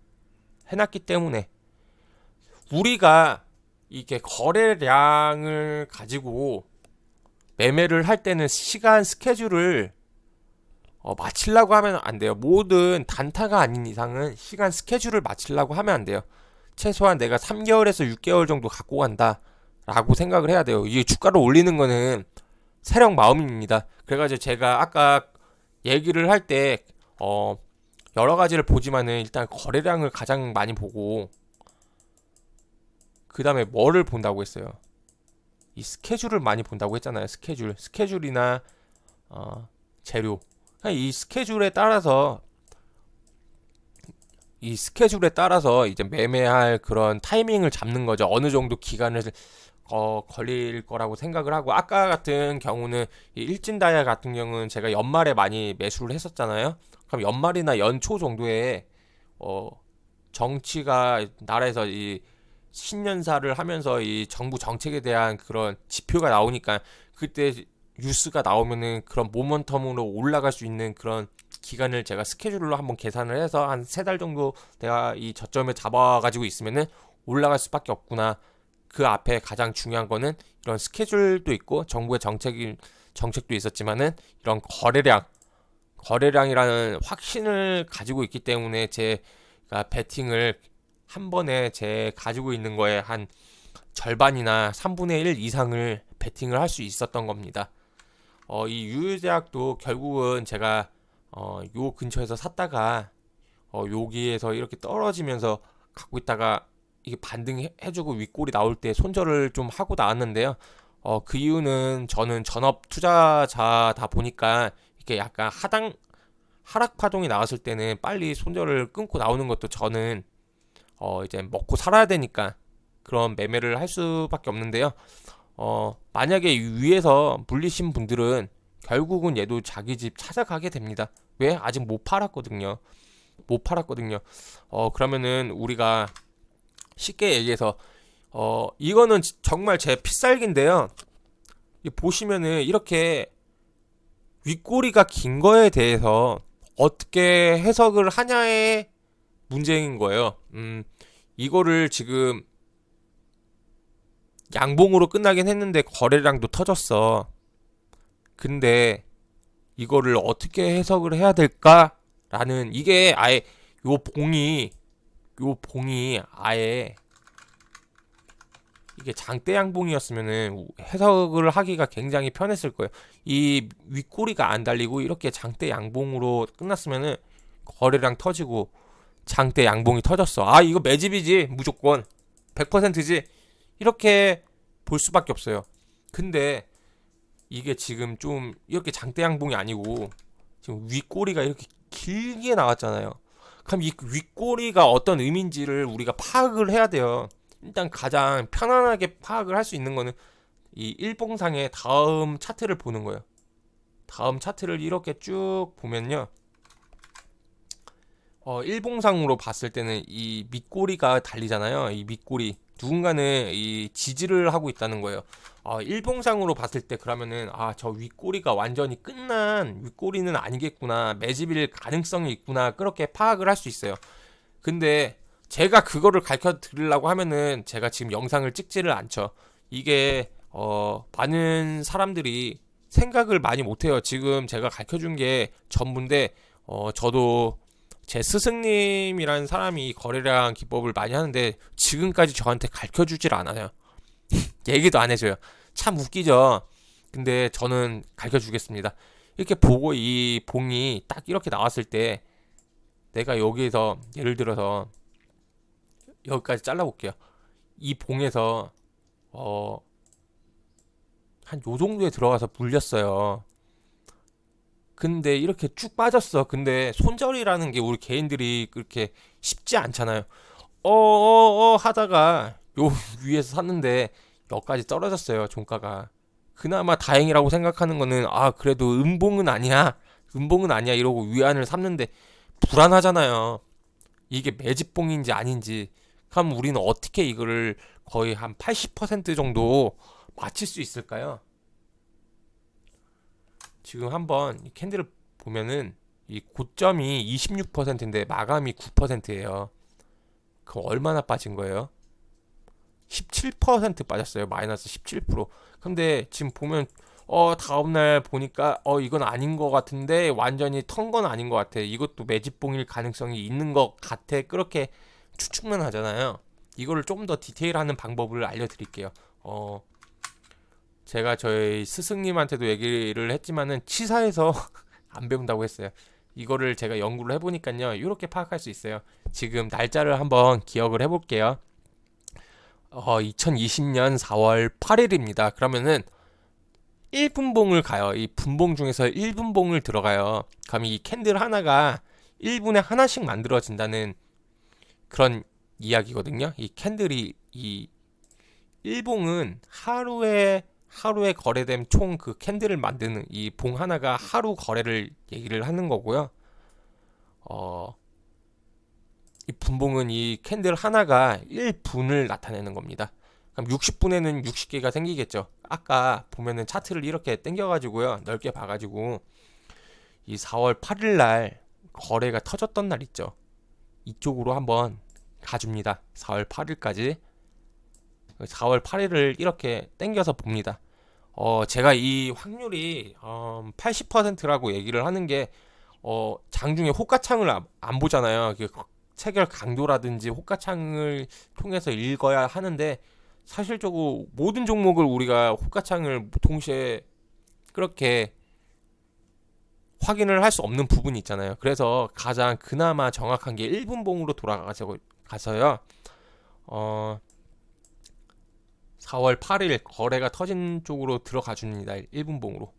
S1: 해놨기 때문에 우리가 이게 거래량을 가지고 매매를 할 때는 시간 스케줄을 맞추려고 하면 안 돼요. 모든 단타가 아닌 이상은 시간 스케줄을 맞추려고 하면 안 돼요. 최소한 내가 3개월에서 6개월 정도 갖고 간다 라고 생각을 해야 돼요. 이게 주가를 올리는 거는 세력 마음입니다. 그래가지고 제가 아까 얘기를 할 때 여러 가지를 보지만은 일단 거래량을 가장 많이 보고 그 다음에 뭐를 본다고 했어요. 이 스케줄을 많이 본다고 했잖아요. 스케줄이나 재료. 이 스케줄에 따라서 이제 매매할 그런 타이밍을 잡는 거죠. 어느 정도 기간을 걸릴 거라고 생각을 하고 아까 같은 경우는 이 일진다이아 같은 경우는 제가 연말에 많이 매수를 했었잖아요. 그럼 연말이나 연초 정도에 정치가 나라에서 이 신년사를 하면서 이 정부 정책에 대한 그런 지표가 나오니까 그때 뉴스가 나오면은 그런 모멘텀으로 올라갈 수 있는 그런 기간을 제가 스케줄로 한번 계산을 해서 한 3달 정도 내가 이 저점에 잡아가지고 있으면은 올라갈 수밖에 없구나. 그 앞에 가장 중요한 거는 이런 스케줄도 있고 정부의 정책도 있었지만은 이런 거래량이라는 확신을 가지고 있기 때문에 제가 베팅을 한 번에 제 가지고 있는 거에 한 절반이나 3분의 1 이상을 베팅을 할 수 있었던 겁니다. 이 유유제약도 결국은 제가 요 근처에서 샀다가 여기에서 이렇게 떨어지면서 갖고 있다가 이게 반등해주고 윗골이 나올 때 손절을 좀 하고 나왔는데요. 그 이유는 저는 전업 투자자다 보니까 이게 약간 하락 파동이 나왔을 때는 빨리 손절을 끊고 나오는 것도 저는 이제 먹고 살아야 되니까 그런 매매를 할 수밖에 없는데요. 만약에 위에서 물리신 분들은 결국은 얘도 자기 집 찾아가게 됩니다. 왜? 아직 못 팔았거든요. 그러면은 우리가 쉽게 얘기해서 이거는 정말 제 필살기인데요. 보시면은 이렇게 윗꼬리가 긴 거에 대해서 어떻게 해석을 하냐의 문제인 거예요. 이거를 지금 양봉으로 끝나긴 했는데 거래량도 터졌어. 근데 이거를 어떻게 해석을 해야 될까라는 이게 아예 요 봉이 아예 이게 장대 양봉이었으면은 해석을 하기가 굉장히 편했을 거예요. 이 윗꼬리가 안 달리고 이렇게 장대 양봉으로 끝났으면은 거래량 터지고 장대 양봉이 터졌어. 아, 이거 매집이지. 무조건 100%지. 이렇게 볼 수밖에 없어요. 근데 이게 지금 좀 이렇게 장대 양봉이 아니고 지금 윗꼬리가 이렇게 길게 나왔잖아요. 그럼 이 윗꼬리가 어떤 의미인지를 우리가 파악을 해야 돼요. 일단 가장 편안하게 파악을 할 수 있는 거는 이 일봉상의 다음 차트를 보는 거예요. 다음 차트를 이렇게 쭉 보면요. 일봉상으로 봤을 때는 이 밑꼬리가 달리잖아요. 이 밑꼬리. 누군가는 이 지지를 하고 있다는 거예요. 일봉상으로 봤을 때 그러면은 저 윗꼬리가 완전히 끝난 윗꼬리는 아니겠구나. 매집일 가능성이 있구나. 그렇게 파악을 할 수 있어요. 근데 제가 그거를 가르쳐 드리려고 하면은 제가 지금 영상을 찍지를 않죠. 이게 많은 사람들이 생각을 많이 못 해요. 지금 제가 가르쳐 준 게 전부인데 저도 제 스승님이라는 사람이 거래량 기법을 많이 하는데 지금까지 저한테 가르쳐 주질 않아요. 얘기도 안 해줘요. 참 웃기죠. 근데 저는 가르쳐 주겠습니다. 이렇게 보고 이 봉이 딱 이렇게 나왔을 때 내가 여기에서 예를 들어서 여기까지 잘라볼게요. 이 봉에서 한 요 정도에 들어가서 물렸어요. 근데 이렇게 쭉 빠졌어. 근데 손절이라는 게 우리 개인들이 그렇게 쉽지 않잖아요. 하다가 요 위에서 샀는데 여기까지 떨어졌어요. 종가가. 그나마 다행이라고 생각하는 거는 그래도 음봉은 아니야. 음봉은 아니야 이러고 위안을 삼는데 불안하잖아요. 이게 매집봉인지 아닌지. 그럼 우리는 어떻게 이거를 거의 한 80% 정도 맞힐 수 있을까요? 지금 한번 이 캔들을 보면은 이 고점이 26%인데 마감이 9%예요. 그럼 얼마나 빠진 거예요? 17% 빠졌어요. 마이너스 17%. 근데 지금 보면 다음날 보니까 이건 아닌 것 같은데 완전히 턴 건 아닌 것 같아. 이것도 매집봉일 가능성이 있는 것 같아. 그렇게 추측만 하잖아요. 이거를 좀 더 디테일하는 방법을 알려드릴게요. 제가 저희 스승님한테도 얘기를 했지만은 치사해서 안 배운다고 했어요. 이거를 제가 연구를 해보니까요. 이렇게 파악할 수 있어요. 지금 날짜를 한번 기억을 해볼게요. 2020년 4월 8일입니다. 그러면은 1분봉을 가요. 이 분봉 중에서 1분봉을 들어가요. 그럼 이 캔들 하나가 1분에 하나씩 만들어진다는 그런 이야기거든요. 이 캔들이 이 1봉은 하루에 거래된 총 그 캔들을 만드는 이 봉 하나가 하루 거래를 얘기를 하는 거고요. 이 분봉은 이 캔들 하나가 1분을 나타내는 겁니다. 그럼 60분에는 60개가 생기겠죠. 아까 보면은 차트를 이렇게 당겨가지고요. 넓게 봐가지고 이 4월 8일 날 거래가 터졌던 날 있죠. 이쪽으로 한번 가줍니다. 4월 8일까지. 4월 8일을 이렇게 당겨서 봅니다. 제가 이 확률이 80%라고 얘기를 하는 게 장중에 호가창을 안 보잖아요. 체결 강도라든지 호가창을 통해서 읽어야 하는데 사실적으로 모든 종목을 우리가 호가창을 동시에 그렇게 확인을 할 수 없는 부분이 있잖아요. 그래서 가장 그나마 정확한 게 1분봉으로 돌아가서요. 4월 8일 거래가 터진 쪽으로 들어가 줍니다. 1분봉으로.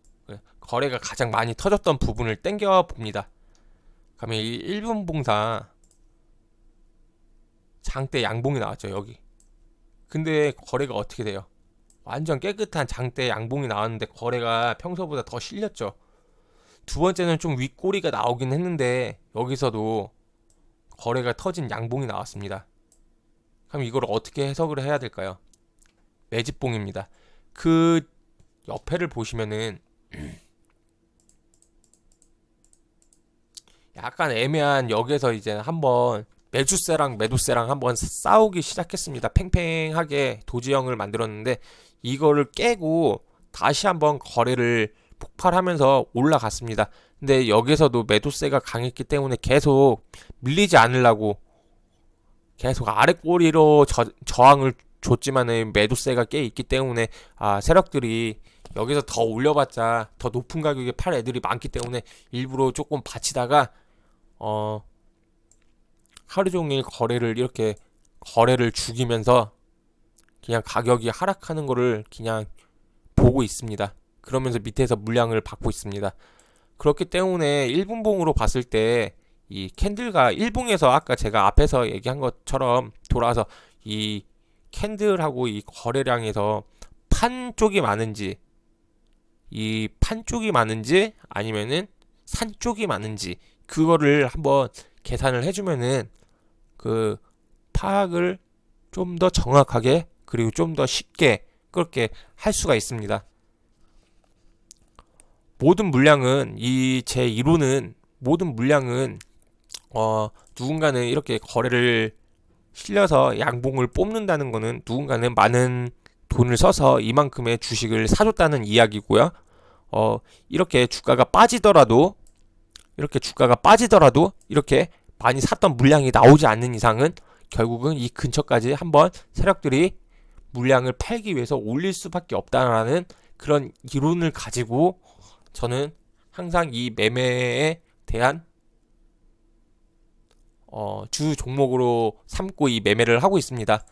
S1: 거래가 가장 많이 터졌던 부분을 땡겨 봅니다. 그러면 이 1분봉사 장대 양봉이 나왔죠. 여기. 근데 거래가 어떻게 돼요? 완전 깨끗한 장대 양봉이 나왔는데 거래가 평소보다 더 실렸죠. 두 번째는 좀 윗꼬리가 나오긴 했는데 여기서도 거래가 터진 양봉이 나왔습니다. 그럼 이걸 어떻게 해석을 해야 될까요? 매집봉입니다. 그 옆에를 보시면은 약간 애매한 여기에서 이제 한번 매주세랑 매도세랑 한번 싸우기 시작했습니다. 팽팽하게 도지형을 만들었는데 이거를 깨고 다시 한번 거래를 폭발하면서 올라갔습니다. 근데 여기서도 매도세가 강했기 때문에 계속 밀리지 않으려고 계속 아래 꼬리로 저항을 줬지만은 매도세가 꽤 있기 때문에 세력들이 여기서 더 올려봤자 더 높은 가격에 팔 애들이 많기 때문에 일부러 조금 받치다가 하루 종일 이렇게 거래를 죽이면서 그냥 가격이 하락하는 거를 그냥 보고 있습니다. 그러면서 밑에서 물량을 받고 있습니다. 그렇기 때문에 1분봉으로 봤을 때 이 캔들과 1봉에서 아까 제가 앞에서 얘기한 것처럼 돌아와서 이 캔들하고 이 거래량에서 판 쪽이 많은지 아니면은 산 쪽이 많은지 그거를 한번 계산을 해주면은 그 파악을 좀 더 정확하게 그리고 좀 더 쉽게 그렇게 할 수가 있습니다. 모든 물량은 제 이론은 모든 물량은 누군가는 이렇게 거래를 실려서 양봉을 뽑는다는 거는 누군가는 많은 돈을 써서 이만큼의 주식을 사줬다는 이야기고요. 이렇게 주가가 빠지더라도 이렇게 많이 샀던 물량이 나오지 않는 이상은 결국은 이 근처까지 한번 세력들이 물량을 팔기 위해서 올릴 수밖에 없다라는 그런 이론을 가지고 저는 항상 이 매매에 대한 주 종목으로 삼고 이 매매를 하고 있습니다.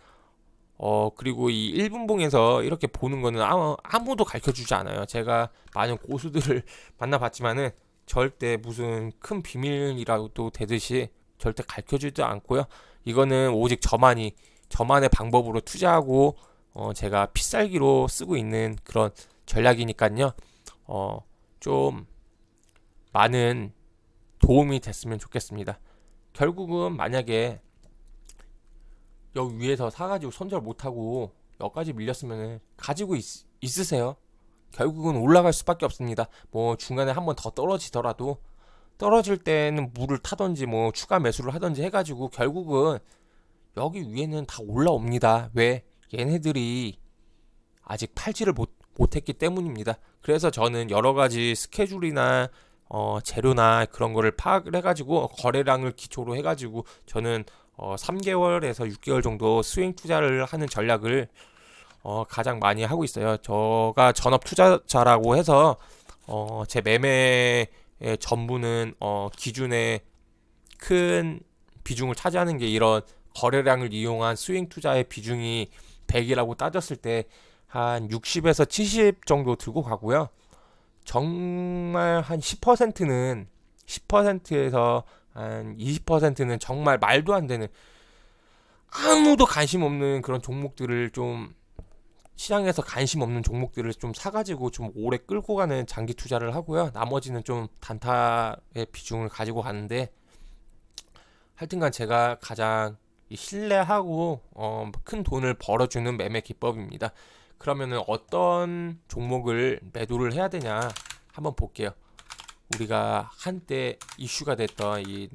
S1: 그리고 이 1분봉에서 이렇게 보는 거는 아무도 가르쳐 주지 않아요. 제가 많은 고수들을 만나봤지만은 절대 무슨 큰 비밀이라도 되듯이 절대 가르쳐 주지도 않고요. 이거는 오직 저만의 방법으로 투자하고 제가 필살기로 쓰고 있는 그런 전략이니까요. 좀 많은 도움이 됐으면 좋겠습니다. 결국은 만약에 여기 위에서 사가지고 손절 못하고 여기까지 밀렸으면 가지고 있으세요. 결국은 올라갈 수밖에 없습니다. 뭐 중간에 한번 더 떨어지더라도 떨어질 때는 물을 타든지 뭐 추가 매수를 하든지 해가지고 결국은 여기 위에는 다 올라옵니다. 왜? 얘네들이 아직 팔지를 못했기 때문입니다. 그래서 저는 여러 가지 스케줄이나 재료나 그런 거를 파악을 해가지고 거래량을 기초로 해가지고 저는 3개월에서 6개월 정도 스윙 투자를 하는 전략을 가장 많이 하고 있어요. 저가 전업 투자자라고 해서 제 매매의 전부는 기준에 큰 비중을 차지하는 게 이런 거래량을 이용한 스윙 투자의 비중이 100이라고 따졌을 때 한 60에서 70 정도 들고 가고요. 정말 한 10%는 10%에서 한 20%는 정말 말도 안 되는 아무도 관심 없는 그런 종목들을 좀 시장에서 관심 없는 종목들을 좀 사가지고 좀 오래 끌고 가는 장기 투자를 하고요. 나머지는 좀 단타의 비중을 가지고 가는데 하여튼간 제가 가장 신뢰하고 큰 돈을 벌어주는 매매 기법입니다. 그러면은 어떤 종목을 매도를 해야 되냐 한번 볼게요. 우리가 한때 이슈가 됐던 이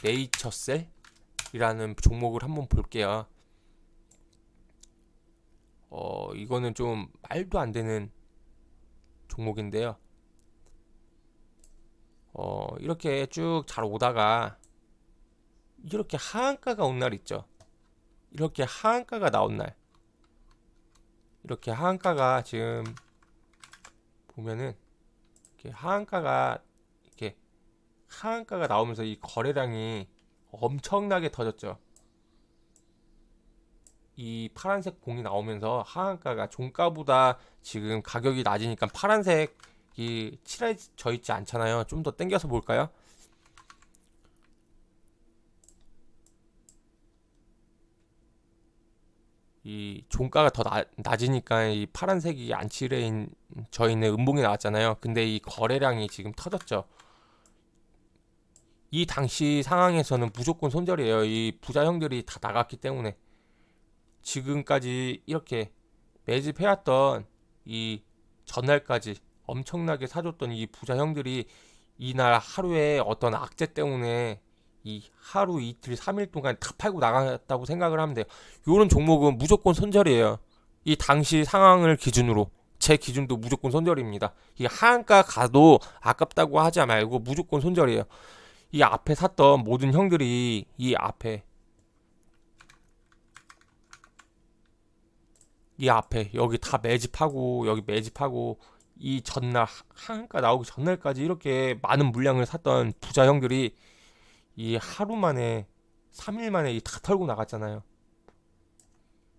S1: 네이처셀이라는 종목을 한번 볼게요. 이거는 좀 말도 안 되는 종목인데요. 이렇게 쭉 잘 오다가 이렇게 하한가가 온 날 있죠. 이렇게 하한가가 나온 날. 이렇게 하한가가 지금 보면은 이렇게 하한가가 나오면서 이 거래량이 엄청나게 터졌죠. 이 파란색 봉이 나오면서 하한가가 종가보다 지금 가격이 낮으니까 파란색이 칠해져 있지 않잖아요. 좀 더 당겨서 볼까요? 이 종가가 더 낮으니까 이 파란색이 안 칠해져 있는 음봉이 나왔잖아요. 근데 이 거래량이 지금 터졌죠. 이 당시 상황에서는 무조건 손절이에요. 이 부자형들이 다 나갔기 때문에 지금까지 이렇게 매집해왔던 이 전날까지 엄청나게 사줬던 이 부자형들이 이날 하루에 어떤 악재 때문에 이 하루 이틀 3일 동안 다 팔고 나갔다고 생각을 하면 돼요. 요런 종목은 무조건 손절이에요. 이 당시 상황을 기준으로 제 기준도 무조건 손절입니다. 이 하한가 가도 아깝다고 하지 말고 무조건 손절이에요. 이 앞에 샀던 모든 형들이 이 앞에 여기 다 매집하고 여기 매집하고 이 전날 하한가 나오기 전날까지 이렇게 많은 물량을 샀던 부자 형들이 이 하루 만에 3일 만에 다 털고 나갔잖아요.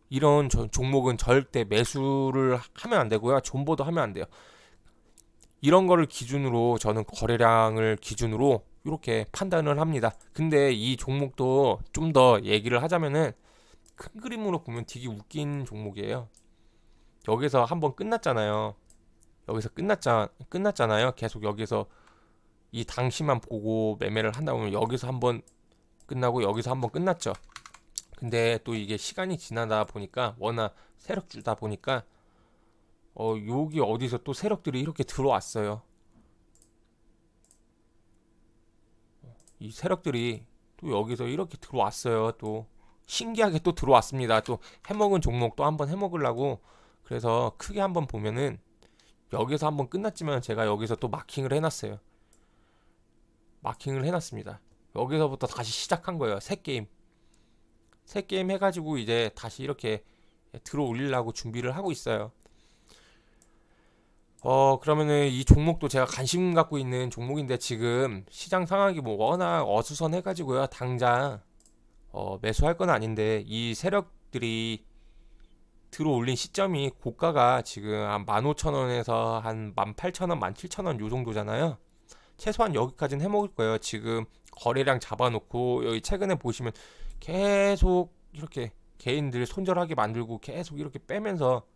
S1: 이런 종목은 절대 매수를 하면 안 되고요. 존버도 하면 안 돼요. 이런 거를 기준으로 저는 거래량을 기준으로 이렇게 판단을 합니다. 근데 이 종목도 좀 더 얘기를 하자면은 큰 그림으로 보면 되게 웃긴 종목이에요. 여기서 한번 끝났잖아요. 여기서 끝났잖아요. 계속 여기서 이 당시만 보고 매매를 한다 보면 여기서 한번 끝나고 여기서 한번 끝났죠. 근데 또 이게 시간이 지나다 보니까 워낙 세력주다 보니까 여기 어디서 또 세력들이 이렇게 들어왔어요. 이 세력들이 또 여기서 이렇게 들어왔어요. 또 신기하게 또 들어왔습니다. 또 해먹은 종목 또 한번 해먹으려고. 그래서 크게 한번 보면은 여기서 한번 끝났지만 제가 여기서 또 마킹을 해놨어요. 마킹을 해놨습니다. 여기서부터 다시 시작한 거예요. 새 게임 해가지고 이제 다시 이렇게 들어 올리려고 준비를 하고 있어요. 그러면은 이 종목도 제가 관심 갖고 있는 종목인데 지금 시장 상황이 뭐 워낙 어수선해가지고요. 당장 매수할 건 아닌데 이 세력들이 들어 올린 시점이 고가가 지금 한 15,000원에서 한 18,000원, 17,000원 요 정도잖아요. 최소한 여기까지는 해먹을 거예요. 지금 거래량 잡아놓고 여기 최근에 보시면 계속 이렇게 개인들 손절하게 만들고 계속 이렇게 빼면서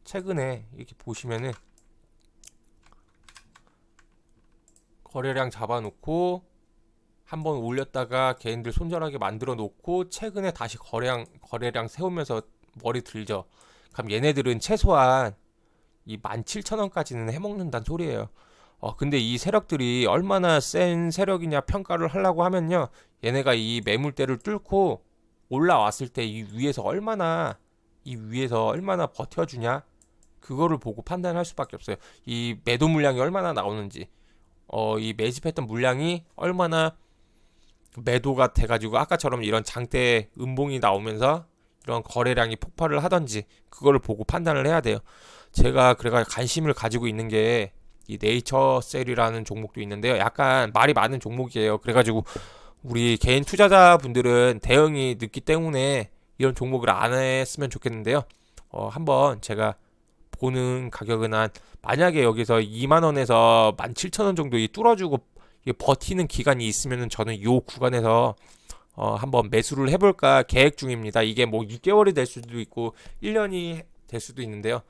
S1: 최근에 이렇게 보시면은 거래량 잡아놓고 한번 올렸다가 개인들 손절하게 만들어 놓고 최근에 다시 거래량 세우면서 머리 들죠. 그럼 얘네들은 최소한 이 17,000원까지는 해먹는다는 소리예요. 근데 이 세력들이 얼마나 센 세력이냐 평가를 하려고 하면요. 얘네가 이 매물대를 뚫고 올라왔을 때 이 위에서 얼마나 버텨주냐? 그거를 보고 판단할 수밖에 없어요. 이 매도 물량이 얼마나 나오는지, 이 매집했던 물량이 얼마나 매도가 돼가지고 아까처럼 이런 장대 음봉이 나오면서 이런 거래량이 폭발을 하던지 그거를 보고 판단을 해야 돼요. 제가 그래가 관심을 가지고 있는 게 이 네이처셀이라는 종목도 있는데요. 약간 말이 많은 종목이에요. 그래가지고 우리 개인 투자자분들은 대응이 늦기 때문에 이런 종목을 안 했으면 좋겠는데요. 한번 제가 보는 가격은 만약에 여기서 2만 원에서 17,000원 정도 뚫어주고 버티는 기간이 있으면은 저는 이 구간에서 한번 매수를 해볼까 계획 중입니다. 이게 뭐 6개월이 될 수도 있고 1년이 될 수도 있는데요.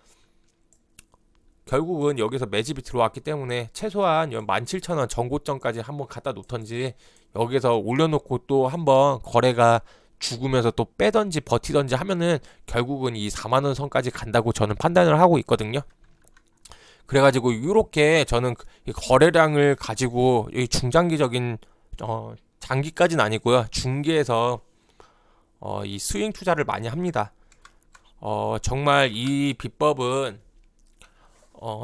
S1: 결국은 여기서 매집이 들어왔기 때문에 최소한 17,000원 전고점까지 한번 갖다 놓던지 여기서 올려놓고 또 한번 거래가 죽으면서 또 빼던지 버티던지 하면은 결국은 이 4만원 선까지 간다고 저는 판단을 하고 있거든요. 그래가지고 이렇게 저는 이 거래량을 가지고 이 중장기적인 장기까지는 아니고요. 중기에서 이 스윙 투자를 많이 합니다. 정말 이 비법은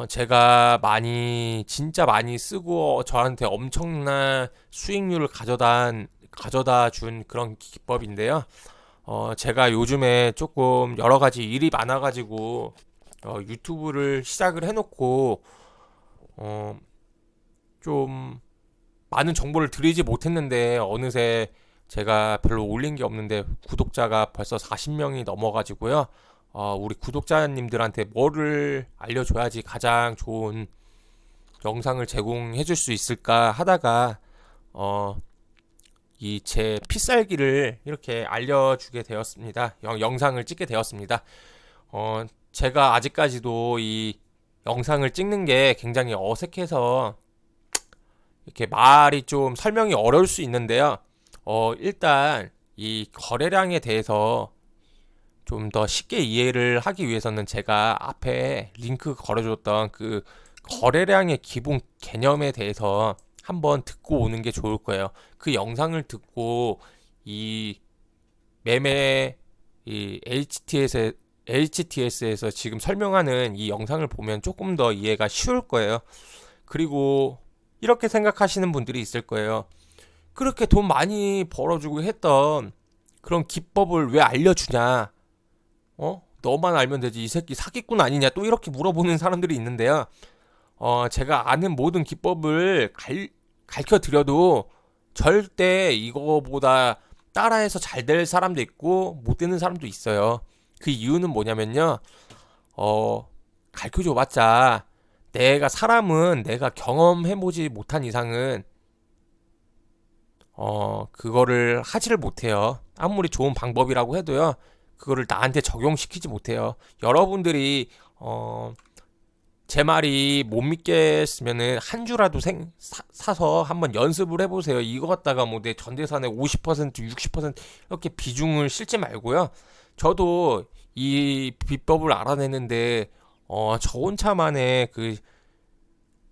S1: 제가 진짜 많이 쓰고 저한테 엄청난 수익률을 가져다 준 그런 기법인데요. 제가 요즘에 조금 여러 가지 일이 많아가지고 유튜브를 시작을 해놓고 좀 많은 정보를 드리지 못했는데 어느새 제가 별로 올린 게 없는데 구독자가 벌써 40명이 넘어가지고요. 우리 구독자님들한테 뭐를 알려줘야지 가장 좋은 영상을 제공해 줄 수 있을까 하다가 이 제 필살기를 이렇게 알려주게 되었습니다. 영상을 찍게 되었습니다. 제가 아직까지도 이 영상을 찍는 게 굉장히 어색해서 이렇게 말이 좀 설명이 어려울 수 있는데요. 일단 이 거래량에 대해서 좀 더 쉽게 이해를 하기 위해서는 제가 앞에 링크 걸어줬던 그 거래량의 기본 개념에 대해서 한번 듣고 오는 게 좋을 거예요. 그 영상을 듣고 이 매매 이 HTS에서 지금 설명하는 이 영상을 보면 조금 더 이해가 쉬울 거예요. 그리고 이렇게 생각하시는 분들이 있을 거예요. 그렇게 돈 많이 벌어주고 했던 그런 기법을 왜 알려주냐? 너만 알면 되지. 이 새끼 사기꾼 아니냐? 또 이렇게 물어보는 사람들이 있는데요. 제가 아는 모든 기법을 가르쳐 드려도 절대 이거보다 따라해서 잘 될 사람도 있고 못 되는 사람도 있어요. 그 이유는 뭐냐면요. 가르쳐 줘봤자 사람은 내가 경험해보지 못한 이상은 그거를 하지를 못해요. 아무리 좋은 방법이라고 해도요. 그거를 나한테 적용시키지 못해요. 여러분들이 제 말이 못 믿겠으면은 한 주라도 사서 한번 연습을 해보세요. 이거 갖다가 뭐 내 전재산의 50%, 60% 이렇게 비중을 실지 말고요. 저도 이 비법을 알아내는데 저 혼자만의 그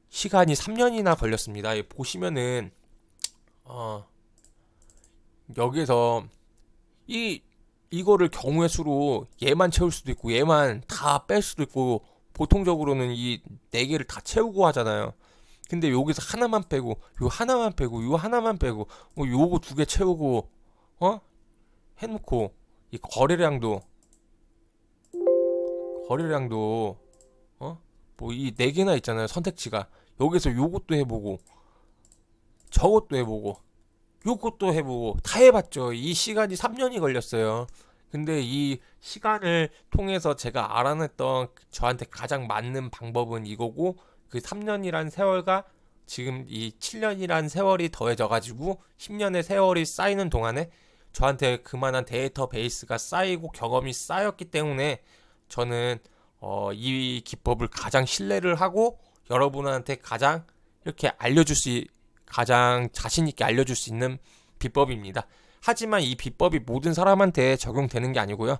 S1: 시간이 3년이나 걸렸습니다. 보시면은 여기서 이거를 경우의 수로 얘만 채울 수도 있고 얘만 다 뺄 수도 있고 보통적으로는 이 네 개를 다 채우고 하잖아요. 근데 여기서 하나만 빼고 요 하나만 빼고 요 하나만 빼고 뭐 요거 두 개 채우고 어 해놓고 이 거래량도 뭐 이 네 개나 있잖아요, 선택지가. 여기서 요것도 해보고 저것도 해보고 요것도 해보고 다 해봤죠. 이 시간이 3년이 걸렸어요. 근데 이 시간을 통해서 제가 알아냈던 저한테 가장 맞는 방법은 이거고, 그 3년이란 세월과 지금 이 7년이란 세월이 더해져 가지고 10년의 세월이 쌓이는 동안에 저한테 그만한 데이터베이스가 쌓이고 경험이 쌓였기 때문에 저는 이 기법을 가장 신뢰를 하고 여러분한테 가장 이렇게 가장 자신 있게 알려줄 수 있는 비법입니다. 하지만 이 비법이 모든 사람한테 적용되는 게 아니고요.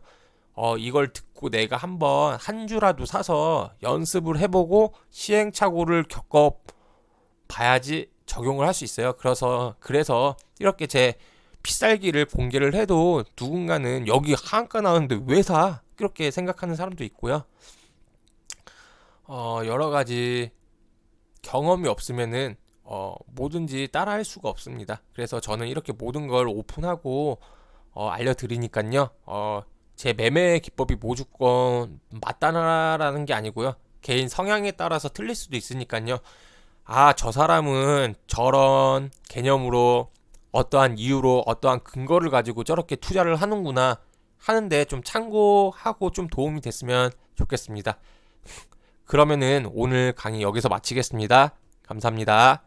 S1: 이걸 듣고 내가 한번 한 주라도 사서 연습을 해보고 시행착오를 겪어봐야지 적용을 할 수 있어요. 그래서 이렇게 제 필살기를 공개를 해도 누군가는 여기 하한가 나오는데 왜 사? 이렇게 생각하는 사람도 있고요. 여러 가지 경험이 없으면은 뭐든지 따라할 수가 없습니다. 그래서 저는 이렇게 모든 걸 오픈하고 알려드리니까요. 제 매매 기법이 무조건 맞다라는 게 아니고요. 개인 성향에 따라서 틀릴 수도 있으니까요. 아, 저 사람은 저런 개념으로 어떠한 이유로 어떠한 근거를 가지고 저렇게 투자를 하는구나 하는데 좀 참고하고 좀 도움이 됐으면 좋겠습니다. 그러면은 오늘 강의 여기서 마치겠습니다. 감사합니다.